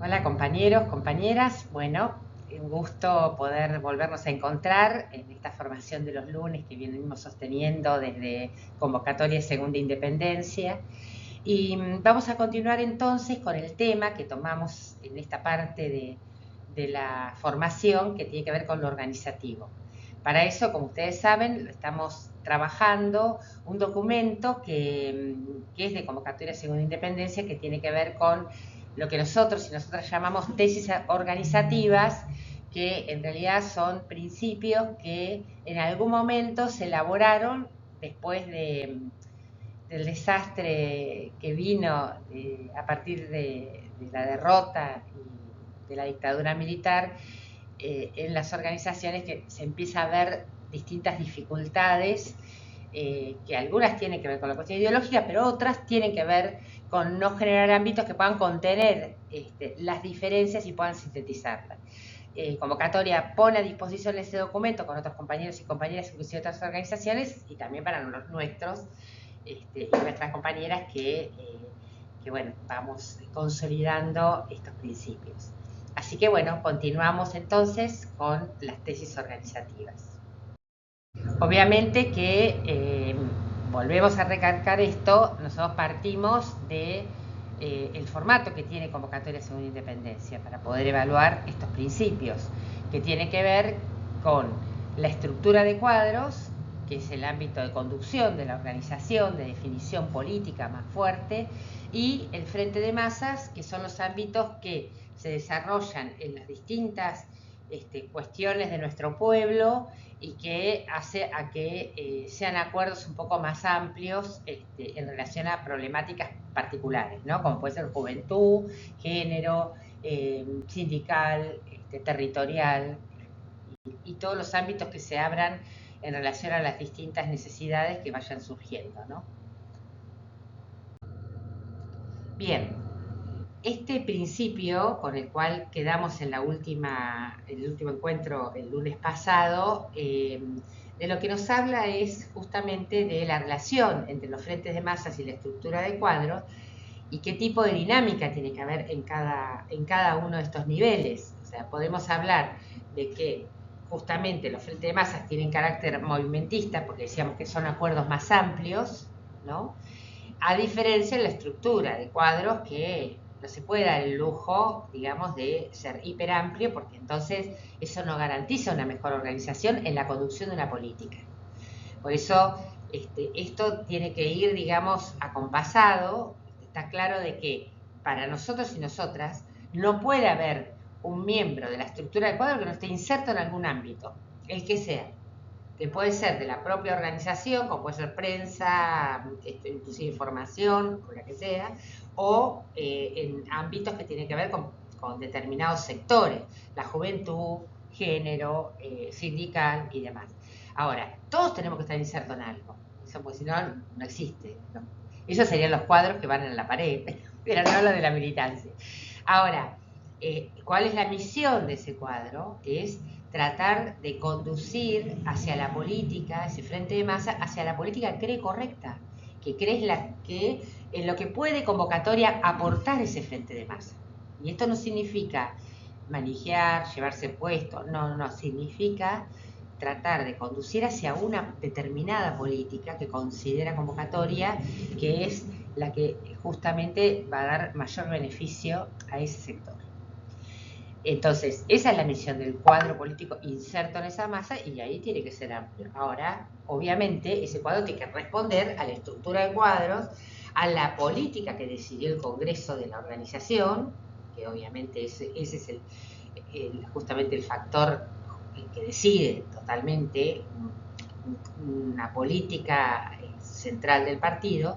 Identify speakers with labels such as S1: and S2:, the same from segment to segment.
S1: Hola compañeros, compañeras. Bueno, un gusto poder volvernos a encontrar en esta formación de los lunes que venimos sosteniendo desde Convocatoria Segunda Independencia. Y vamos a continuar entonces con el tema que tomamos en esta parte de la formación que tiene que ver con lo organizativo. Para eso, como ustedes saben, estamos trabajando un documento que es de Convocatoria Segunda Independencia, que tiene que ver con lo que nosotros y nosotras llamamos tesis organizativas, que en realidad son principios que en algún momento se elaboraron después del desastre que vino a partir de la derrota y de la dictadura militar. En las organizaciones que se empieza a ver distintas dificultades, que algunas tienen que ver con la cuestión ideológica, pero otras tienen que ver con no generar ámbitos que puedan contener las diferencias y puedan sintetizarlas. Convocatoria pone a disposición ese documento con otros compañeros y compañeras, inclusive otras organizaciones, y también para los nuestros y nuestras compañeras que bueno, vamos consolidando estos principios. Así que bueno, continuamos entonces con las tesis organizativas. Obviamente que volvemos a recalcar esto, nosotros partimos de el formato que tiene Convocatoria Segunda Independencia para poder evaluar estos principios, que tiene que ver con la estructura de cuadros, que es el ámbito de conducción de la organización, de definición política más fuerte, y el frente de masas, que son los ámbitos que se desarrollan en las distintas cuestiones de nuestro pueblo y que hace a que sean acuerdos un poco más amplios en relación a problemáticas particulares, ¿no? Como puede ser juventud, género, sindical, territorial, y todos los ámbitos que se abran en relación a las distintas necesidades que vayan surgiendo, ¿no? Bien, este principio con el cual quedamos en el último encuentro el lunes pasado, de lo que nos habla es justamente de la relación entre los frentes de masas y la estructura de cuadros y qué tipo de dinámica tiene que haber en cada uno de estos niveles. O sea, podemos hablar de que justamente los frentes de masas tienen carácter movimentista porque decíamos que son acuerdos más amplios, ¿no? A diferencia de la estructura de cuadros que no se puede dar el lujo, digamos, de ser hiper amplio, porque entonces eso no garantiza una mejor organización en la conducción de una política. Por eso esto tiene que ir, digamos, acompasado. Está claro de que para nosotros y nosotras no puede haber un miembro de la estructura del cuadro que no esté inserto en algún ámbito, el que sea, que puede ser de la propia organización, como puede ser prensa, inclusive información, o la que sea, o en ámbitos que tienen que ver con determinados sectores, la juventud, género, sindical y demás. Ahora, todos tenemos que estar insertos en algo, eso porque si no, no existe, ¿no? Esos serían los cuadros que van en la pared, pero no lo de la militancia. Ahora, ¿cuál es la misión de ese cuadro? Es tratar de conducir hacia la política, ese frente de masa, hacia la política que cree correcta, que cree en lo que puede Convocatoria aportar ese frente de masa. Y esto no significa manejar, llevarse puesto, no, significa tratar de conducir hacia una determinada política que considera Convocatoria que es la que justamente va a dar mayor beneficio a ese sector. Entonces, esa es la misión del cuadro político inserto en esa masa y ahí tiene que ser amplio. Ahora, obviamente, ese cuadro tiene que responder a la estructura de cuadros, a la política que decidió el Congreso de la organización, que obviamente ese es justamente el factor que decide totalmente una política central del partido,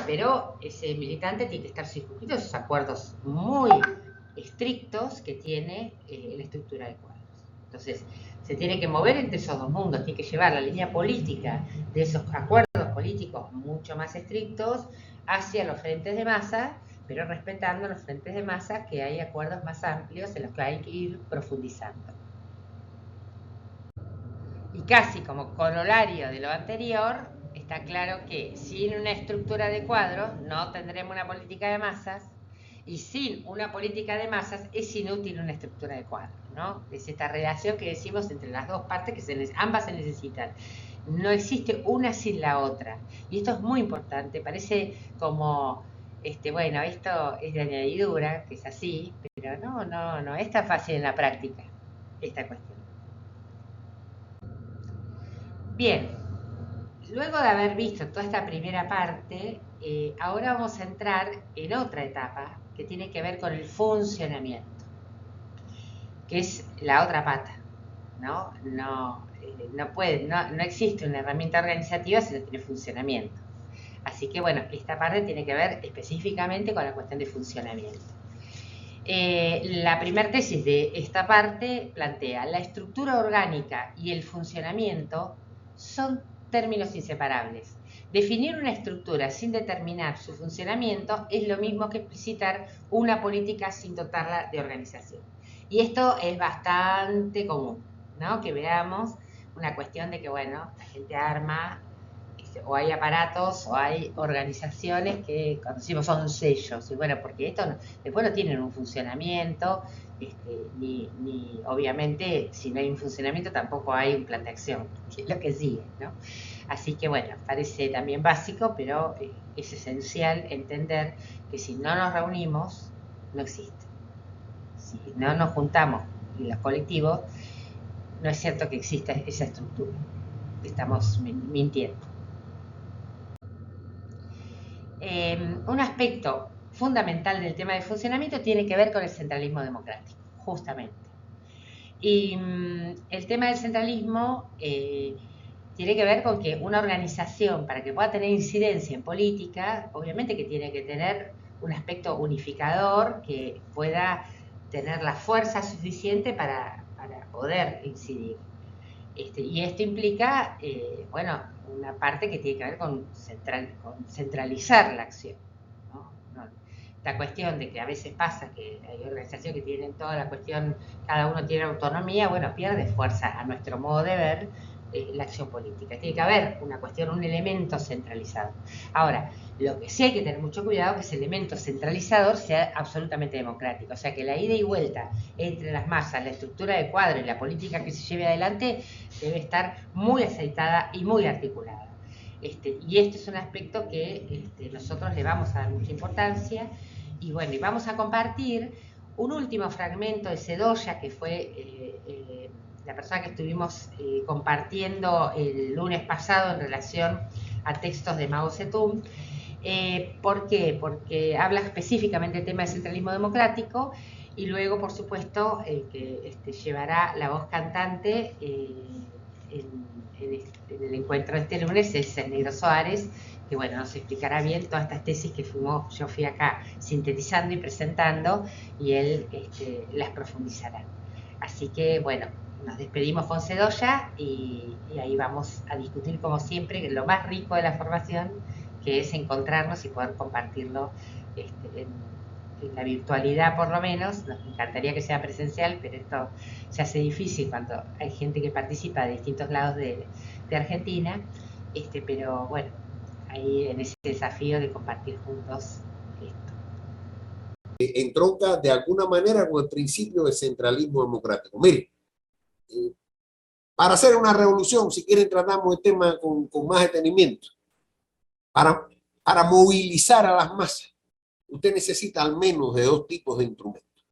S1: pero ese militante tiene que estar circunscrito a esos acuerdos muy estrictos que tiene la estructura de cuadros. Entonces, se tiene que mover entre esos dos mundos, tiene que llevar la línea política de esos acuerdos políticos mucho más estrictos hacia los frentes de masa, pero respetando los frentes de masa que hay acuerdos más amplios en los que hay que ir profundizando. Y casi como corolario de lo anterior, está claro que sin una estructura de cuadros no tendremos una política de masas Y sin una política de masas es inútil una estructura de cuadro, ¿no? Es esta relación que decimos entre las dos partes que ambas se necesitan. No existe una sin la otra. Y esto es muy importante. Parece como, bueno, esto es de añadidura, que es así, pero no es tan fácil en la práctica esta cuestión. Bien, luego de haber visto toda esta primera parte, ahora vamos a entrar en otra etapa que tiene que ver con el funcionamiento, que es la otra pata, ¿no? No existe una herramienta organizativa si no tiene funcionamiento. Así que bueno, esta parte tiene que ver específicamente con la cuestión de funcionamiento. La primera tesis de esta parte plantea: la estructura orgánica y el funcionamiento son términos inseparables. Definir una estructura sin determinar su funcionamiento es lo mismo que explicitar una política sin dotarla de organización. Y esto es bastante común, ¿no? Que veamos una cuestión de que, bueno, la gente arma, o hay aparatos o hay organizaciones que conocimos son sellos, y bueno, porque esto después no tienen un funcionamiento, ni obviamente si no hay un funcionamiento tampoco hay un plan de acción, que es lo que sigue, ¿no? Así que bueno, parece también básico, pero es esencial entender que si no nos reunimos, no existe. Si no nos juntamos en los colectivos, no es cierto que exista esa estructura. Estamos mintiendo. Un aspecto fundamental del tema de funcionamiento tiene que ver con el centralismo democrático, justamente. Y el tema del centralismo tiene que ver con que una organización, para que pueda tener incidencia en política, obviamente que tiene que tener un aspecto unificador que pueda tener la fuerza suficiente para poder incidir. Y esto implica, bueno, una parte que tiene que ver con centralizar la acción, ¿no? Esta cuestión de que a veces pasa que hay organizaciones que tienen toda la cuestión, cada uno tiene autonomía, bueno, pierde fuerza a nuestro modo de ver la acción política. Tiene que haber una cuestión, un elemento centralizado. Ahora, lo que sí hay que tener mucho cuidado es que ese elemento centralizador sea absolutamente democrático, o sea, que la ida y vuelta entre las masas, la estructura de cuadro y la política que se lleve adelante debe estar muy aceitada y muy articulada. Y este es un aspecto que nosotros le vamos a dar mucha importancia. Y bueno, y vamos a compartir un último fragmento de Sedoya, que fue la persona que estuvimos compartiendo el lunes pasado en relación a textos de Mao Zedong. ¿Por qué? Porque habla específicamente del tema del centralismo democrático, y luego, por supuesto, que llevará la voz cantante en el encuentro de este lunes es el Negro Soares, que bueno, nos explicará bien todas estas tesis que yo fui acá sintetizando y presentando, y él las profundizará. Así que bueno, nos despedimos con Sedoya y ahí vamos a discutir, como siempre, lo más rico de la formación, que es encontrarnos y poder compartirlo en la virtualidad, por lo menos. Nos encantaría que sea presencial, pero esto se hace difícil cuando hay gente que participa de distintos lados de Argentina, pero bueno, ahí en ese desafío de compartir juntos esto.
S2: Entronca de alguna manera con el principio del centralismo democrático. Mire, para hacer una revolución, si quieren tratamos el tema con más detenimiento, para movilizar a las masas, usted necesita al menos de dos tipos de instrumentos.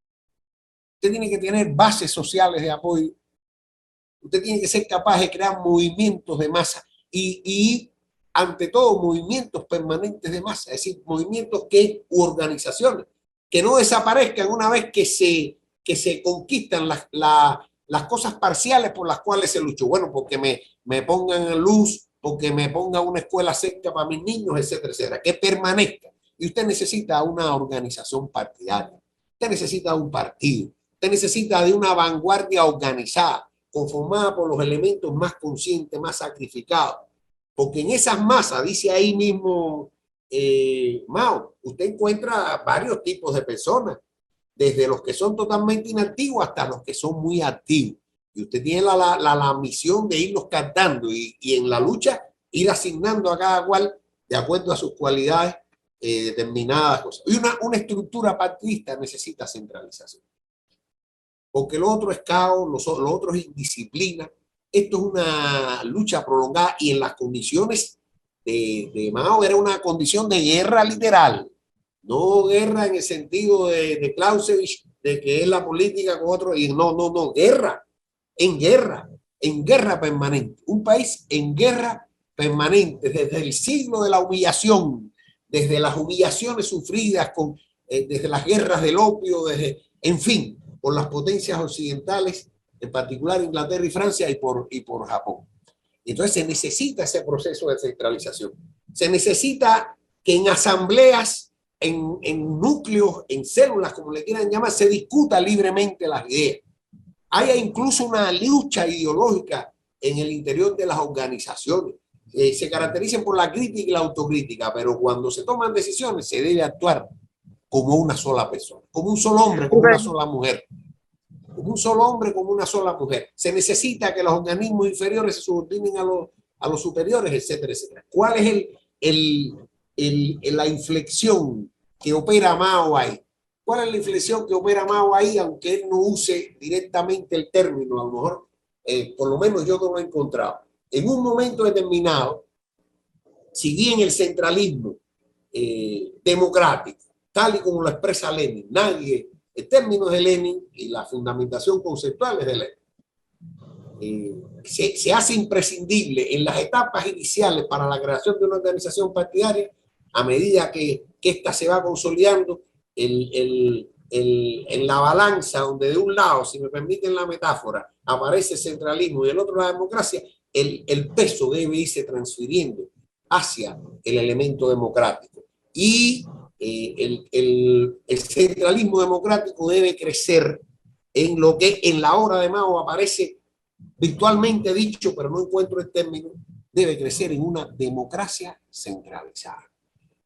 S2: Usted tiene que tener bases sociales de apoyo, usted tiene que ser capaz de crear movimientos de masa y ante todo movimientos permanentes de masa, es decir, movimientos u organizaciones que no desaparezcan una vez que se conquistan las cosas parciales por las cuales se luchó. Bueno, porque me pongan luz, porque me pongan una escuela cerca para mis niños, etcétera, etcétera, que permanezca. Y usted necesita una organización partidaria, usted necesita un partido, usted necesita de una vanguardia organizada, conformada por los elementos más conscientes, más sacrificados. Porque en esas masas, dice ahí mismo Mao, usted encuentra varios tipos de personas, desde los que son totalmente inactivos hasta los que son muy activos. Y usted tiene la misión de irlos cantando y en la lucha ir asignando a cada cual de acuerdo a sus cualidades determinadas cosas. Y una estructura partidista necesita centralización. Porque lo otro es caos, lo otro es indisciplina. Esto es una lucha prolongada y en las condiciones de Mao era una condición de guerra literal. No guerra en el sentido de Clausewitz, de que es la política con otro. Y no, guerra, en guerra permanente. Un país en guerra permanente, desde el siglo de la humillación, desde las humillaciones sufridas, desde las guerras del opio, en fin, por las potencias occidentales, en particular Inglaterra y Francia y por Japón. Entonces se necesita ese proceso de centralización. Se necesita que en asambleas, en núcleos, en células, como le quieran llamar, se discuta libremente las ideas. Haya incluso una lucha ideológica en el interior de las organizaciones. Se caracterizan por la crítica y la autocrítica, pero cuando se toman decisiones se debe actuar como una sola persona, como un solo hombre, como una sola mujer. Como un solo hombre, como una sola mujer. Se necesita que los organismos inferiores se subordinen a los superiores, etcétera, etcétera. ¿Cuál es la inflexión que opera Mao ahí? ¿Cuál es la inflexión que opera Mao ahí, aunque él no use directamente el término? A lo mejor, por lo menos yo no lo he encontrado. En un momento determinado, si bien el centralismo democrático, tal y como lo expresa Lenin, en términos de Lenin y la fundamentación conceptual de Lenin, se hace imprescindible en las etapas iniciales para la creación de una organización partidaria, a medida que ésta se va consolidando, en la balanza donde de un lado, si me permiten la metáfora, aparece el centralismo y del otro la democracia, el peso debe irse transfiriendo hacia el elemento democrático. Y el centralismo democrático debe crecer en lo que en la obra de Mao aparece virtualmente dicho, pero no encuentro el término, debe crecer en una democracia centralizada,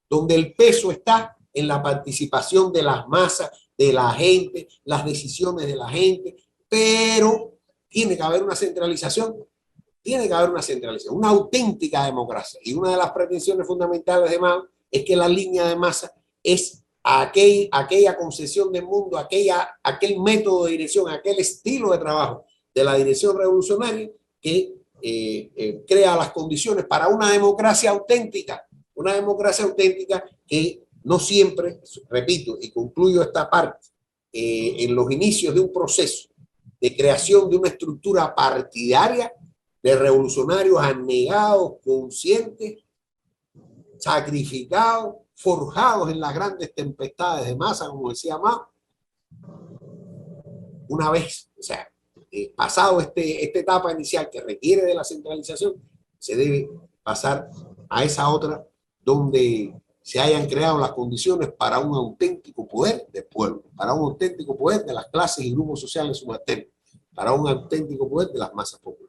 S2: donde el peso está en la participación de las masas, de la gente, las decisiones de la gente, pero tiene que haber una centralización, una auténtica democracia. Y una de las pretensiones fundamentales de Mao es que la línea de masa es aquella concesión del mundo, aquel método de dirección, aquel estilo de trabajo de la dirección revolucionaria que crea las condiciones para una democracia auténtica que no siempre, repito y concluyo esta parte, en los inicios de un proceso de creación de una estructura partidaria de revolucionarios abnegados, conscientes, sacrificados, forjados en las grandes tempestades de masa, como decía Mao. Una vez, o sea, pasado esta etapa inicial que requiere de la centralización, se debe pasar a esa otra donde se hayan creado las condiciones para un auténtico poder del pueblo, para un auténtico poder de las clases y grupos sociales subalternos, para un auténtico poder de las masas populares.